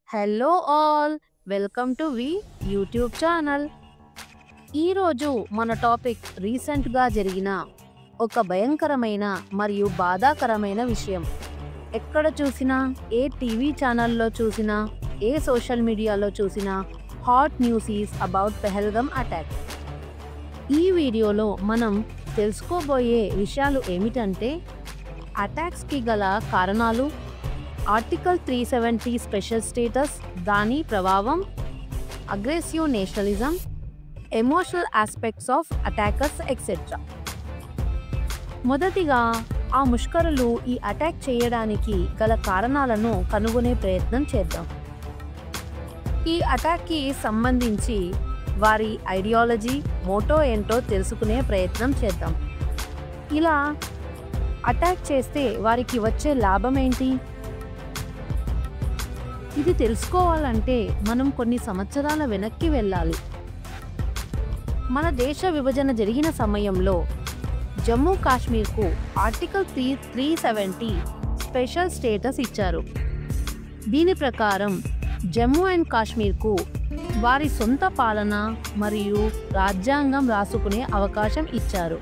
Hello all, welcome to YouTube channel. ఈరోజు మన topic రీసెంట్గా జరిగిన ఒక భయంకరమైన మరియు బాధాకరమైన విషయం. ఎక్కడ చూసినా, ఏ టీవీ ఛానల్లో చూసినా, ఏ సోషల్ మీడియాలో చూసినా hot news is about Pahalgam attack. ఈ వీడియోలో మనం తెలుసుకోబోయే విషయాలు ఏమిటంటే అటాక్స్కి గల కారణాలు, ఆర్టికల్ 370 స్పెషల్ స్టేటస్, దాని ప్రభావం, aggressive nationalism, emotional aspects of attackers etcetera. మొదటిగా ఆ ముష్కరులు ఈ అటాక్ చేయడానికి గల కారణాలను కనుగొనే ప్రయత్నం చేద్దాం. ఈ అటాక్కి సంబంధించి వారి ఐడియాలజీ, మోటో ఏంటో తెలుసుకునే ప్రయత్నం చేద్దాం. ఇలా అటాక్ చేస్తే వారికి వచ్చే లాభం ఏంటి? ఇది తెలుసుకోవాలంటే మనం కొన్ని సంవత్సరాల వెనక్కి వెళ్ళాలి. మన దేశ విభజన జరిగిన సమయంలో జమ్మూ కాశ్మీర్కు ఆర్టికల్ 370 స్పెషల్ స్టేటస్ ఇచ్చారు. దీని ప్రకారం జమ్మూ అండ్ కాశ్మీర్కు వారి సొంత పాలన మరియు రాజ్యాంగం రాసుకునే అవకాశం ఇచ్చారు.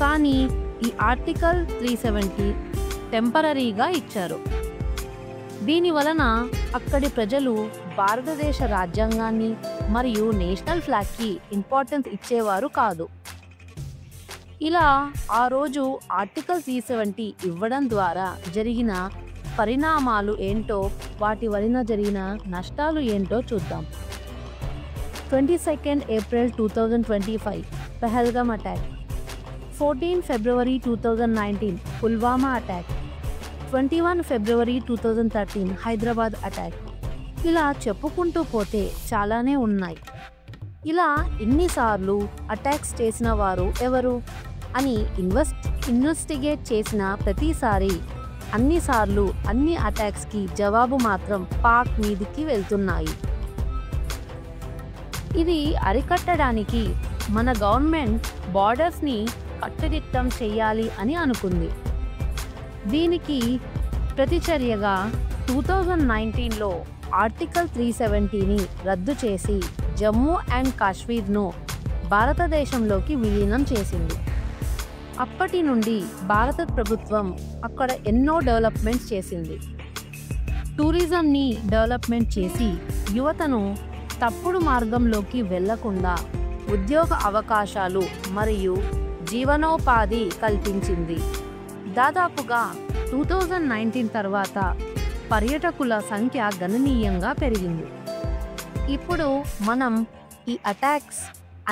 కానీ ఈ ఆర్టికల్ 370 టెంపరరీగా ఇచ్చారు. దీని వలన అక్కడి ప్రజలు భారతదేశ రాజ్యాంగాన్ని మరియు నేషనల్ ఫ్లాగ్కి ఇంపార్టెన్స్ ఇచ్చేవారు కాదు. ఇలా ఆ రోజు ఆర్టికల్ 370 ఇవ్వడం ద్వారా జరిగిన పరిణామాలు ఏంటో, వాటి వలన జరిగిన నష్టాలు ఏంటో చూద్దాం. 22 ఏప్రిల్ 2025 పెహల్గమ్ అటాక్. 14 ఫిబ్రవరి 2019 పుల్వామా అటాక్. 21 ఫిబ్రవరి 2013 హైదరాబాద్ అటాక్. ఇలా చెప్పుకుంటూ పోతే చాలానే ఉన్నాయి. ఇలా ఎన్నిసార్లు అటాక్స్ చేసిన వారు ఎవరు అని ఇన్వెస్టిగేట్ చేసిన ప్రతిసారి అన్నిసార్లు అన్ని అటాక్స్కి జవాబు మాత్రం పాక్ మీదికి వెళ్తున్నాయి. ఇది అరికట్టడానికి మన గవర్నమెంట్ బార్డర్స్ని కట్టుదిట్టం చేయాలి అని అనుకుంది. దీనికి ప్రతిచర్యగా 2019లో ఆర్టికల్ 370ని రద్దు చేసి జమ్మూ అండ్ కాశ్మీర్ను భారతదేశంలోకి విలీనం చేసింది. అప్పటి నుండి భారత ప్రభుత్వం అక్కడ ఎన్నో డెవలప్మెంట్స్ చేసింది. టూరిజంని డెవలప్మెంట్ చేసి యువతను తప్పుడు మార్గంలోకి వెళ్లకుండా ఉద్యోగ అవకాశాలు మరియు జీవనోపాధి కల్పించింది. దాదాపుగా 2019 తర్వాత పర్యాటకుల సంఖ్య గణనీయంగా పెరిగింది. ఇప్పుడు మనం ఈ అటాక్స్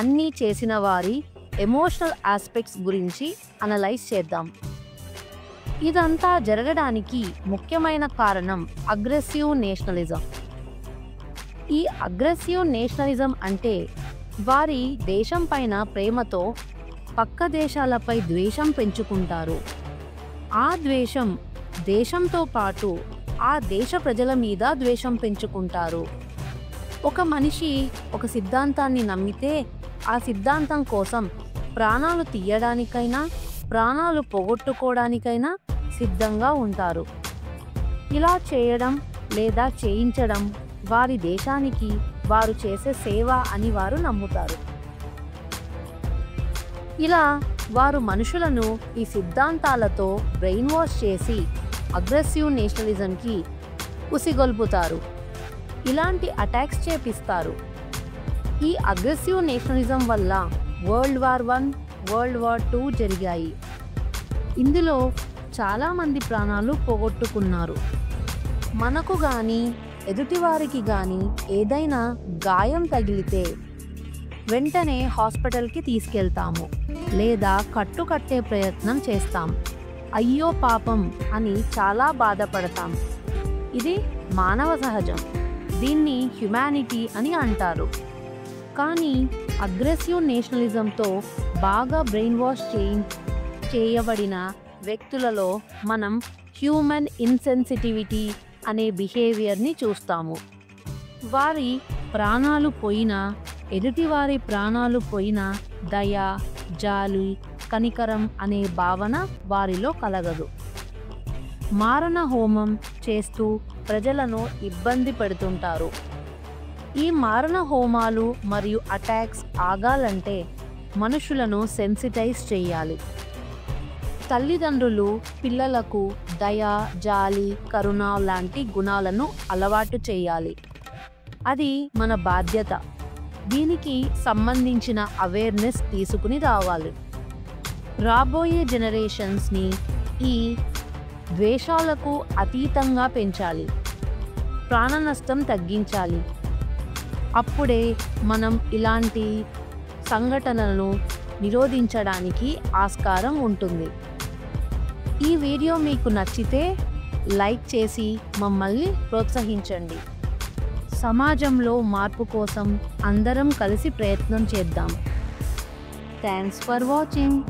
అన్నీ చేసిన వారి ఎమోషనల్ ఆస్పెక్ట్స్ గురించి అనలైజ్ చేద్దాం. ఇదంతా జరగడానికి ముఖ్యమైన కారణం అగ్రెసివ్ నేషనలిజం. ఈ అగ్రెసివ్ నేషనలిజం అంటే వారి దేశం పైన ప్రేమతో పక్క దేశాలపై ద్వేషం పెంచుకుంటారు. ఆ ద్వేషం దేశంతో పాటు ఆ దేశ ప్రజల మీద ద్వేషం పెంచుకుంటారు. ఒక మనిషి ఒక సిద్ధాంతాన్ని నమ్మితే ఆ సిద్ధాంతం కోసం ప్రాణాలు తీయడానికైనా ప్రాణాలు పోగొట్టుకోవడానికైనా సిద్ధంగా ఉంటారు. ఇలా చేయడం లేదా చేయించడం వారి దేశానికి వారు చేసే సేవ అని వారు నమ్ముతారు. ఇలా వారు మనుషులను ఈ సిద్ధాంతాలతో బ్రెయిన్ వాష్ చేసి అగ్రెసివ్ నేషనలిజంకి ఉసిగొల్పుతారు. ఇలాంటి అటాక్స్ చేపిస్తారు. ఈ అగ్రెసివ్ నేషనలిజం వల్ల వరల్డ్ వార్ 1, వరల్డ్ వార్ 2 జరిగాయి. ఇందులో చాలామంది ప్రాణాలు పోగొట్టుకున్నారు. మనకు కానీ ఎదుటివారికి కానీ ఏదైనా గాయం తగిలితే వెంటనే హాస్పిటల్కి తీసుకెళ్తాము లేదా కట్టే ప్రయత్నం చేస్తాం. అయ్యో పాపం అని చాలా బాధపడతాం. ఇది మానవ సహజం. దీన్ని హ్యుమానిటీ అని అంటారు. కానీ అగ్రెసివ్ నేషనలిజంతో బాగా బ్రెయిన్ వాష్ చేయబడిన వ్యక్తులలో మనం హ్యూమన్ ఇన్సెన్సిటివిటీ అనే బిహేవియర్ని చూస్తాము. వారి ప్రాణాలు పోయినా, ఎదుటివారి ప్రాణాలు పోయినా దయ, జాలి, కనికరం అనే భావన వారిలో కలగదు. మారణ హోమం చేస్తూ ప్రజలను ఇబ్బంది పెడుతుంటారు. ఈ మారణ హోమాలు మరియు అటాక్స్ ఆగాలంటే మనుషులను సెన్సిటైజ్ చేయాలి. తల్లిదండ్రులు పిల్లలకు దయ, జాలి, కరుణ లాంటి గుణాలను అలవాటు చేయాలి. అది మన బాధ్యత. దీనికి సంబంధించిన అవేర్నెస్ తీసుకుని రావాలి. రాబోయే జనరేషన్స్ని ఈ ద్వేషాలకు అతీతంగా పెంచాలి. ప్రాణ నష్టం తగ్గించాలి. అప్పుడే మనం ఇలాంటి సంఘటనలను నిరోధించడానికి ఆస్కారం ఉంటుంది. ఈ వీడియో మీకు నచ్చితే లైక్ చేసి మమ్మల్ని ప్రోత్సహించండి. సమాజంలో మార్పు కోసం అందరం కలిసి ప్రయత్నం చేద్దాం. Thanks for watching.